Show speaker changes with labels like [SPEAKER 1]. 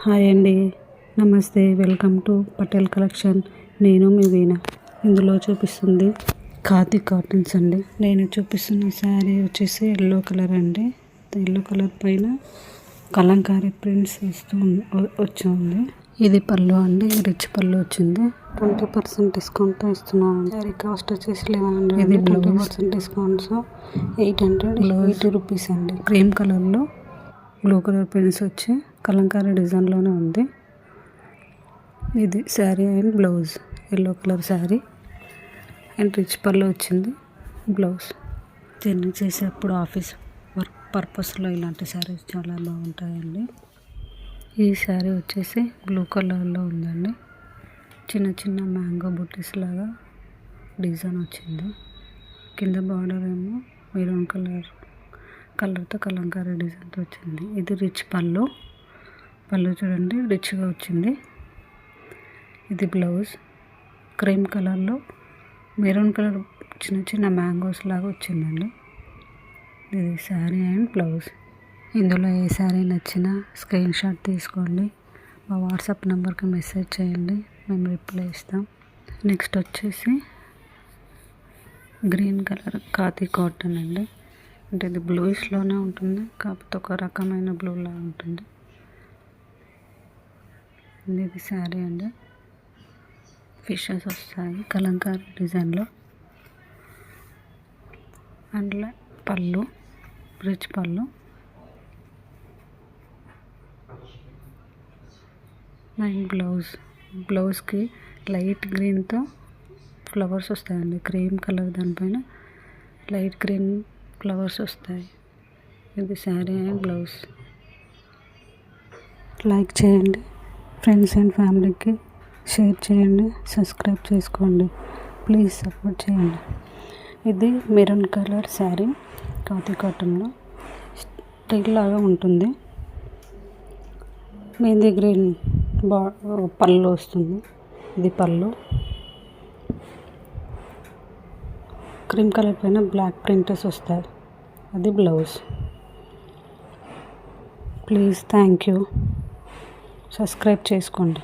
[SPEAKER 1] Hi అండి, నమస్తే, welcome to Patel collection. నేను మీ వీణ. ఇందులో చూపిస్తుంది ఖాదీ కాటన్స్ అండి. నేను చూపిస్తున్న శారీ వచ్చేసి ఎల్లో కలర్ అండి. ఎల్లో కలర్ పైన కలంకారీ ప్రింట్స్ వచ్చింది. ఇది పళ్ళు అండి, రిచ్ పళ్ళు వచ్చింది. 20% డిస్కౌంట్తో ఇస్తున్నాను. శారీ కాస్ట్ వచ్చేసి 1100. ఇది 20% డిస్కౌంట్స్ 880 రూపీస్ అండి. క్రీమ్ కలర్లో బ్లూ కలర్ ప్రింట్స్ వచ్చి కలంకారీ డిజైన్లోనే ఉంది. ఇది sari and blouse. Yellow colour sari and rich పళ్ళు వచ్చింది. బ్లౌజ్ జర్నీ చేసేప్పుడు ఆఫీస్ వర్క్ పర్పస్లో ఇలాంటి శారీస్ చాలా బాగుంటాయండి. ఈ శారీ వచ్చేసి బ్లూ కలర్లో ఉందండి. చిన్న చిన్న మ్యాంగో బుట్టీస్ లాగా డిజైన్ వచ్చింది. కింద బార్డర్ ఏమో మెరూన్ కలర్తో కలంకారీ డిజైన్తో వచ్చింది. ఇది రిచ్ పళ్ళు చూడండి, రిచ్గా వచ్చింది. ఇది బ్లౌజ్ క్రీమ్ కలర్లో మెరూన్ కలర్ చిన్న చిన్న మ్యాంగోస్ లాగా వచ్చిందండి. ఇది శారీ అండ్ బ్లౌజ్. ఇందులో ఏ శారీ నచ్చినా స్క్రీన్ షాట్ తీసుకోండి, మా వాట్సాప్ నెంబర్కి మెసేజ్ చేయండి, మేము రిప్లై ఇస్తాం. నెక్స్ట్ వచ్చేసి గ్రీన్ కలర్ ఖాదీ కాటన్ అండి. అంటే ఇది బ్లూయిష్లోనే ఉంటుంది, కాకపోతే ఒక రకమైన బ్లూలా ఉంటుంది. ఇది శారీ అండి, ఫిషెస్ వస్తాయి కలంకారీ డిజైన్లో. అందులో పళ్ళు రిచ్ పళ్ళు అండ్ బ్లౌజ్కి లైట్ గ్రీన్తో ఫ్లవర్స్ వస్తాయండి. క్రీమ్ కలర్ దానిపైన లైట్ గ్రీన్ ఫ్లవర్స్ వస్తాయి. ఇది శారీ అండ్ బ్లౌజ్. లైక్ చేయండి, ఫ్రెండ్స్ అండ్ ఫ్యామిలీకి షేర్ చేయండి, సబ్స్క్రైబ్ చేసుకోండి, ప్లీజ్ సపోర్ట్ చేయండి. ఇది మెరూన్ కలర్ శారీ ఖాదీ కాటన్లో స్టైల్ లాగా ఉంటుంది. మెహందీ గ్రీన్ పళ్ళు వస్తుంది. ఇది పళ్ళు క్రీమ్ కలర్ పైన బ్లాక్ ప్రింటెస్ వస్తాయి. అది blouse. Please thank you, subscribe చేసుకోండి.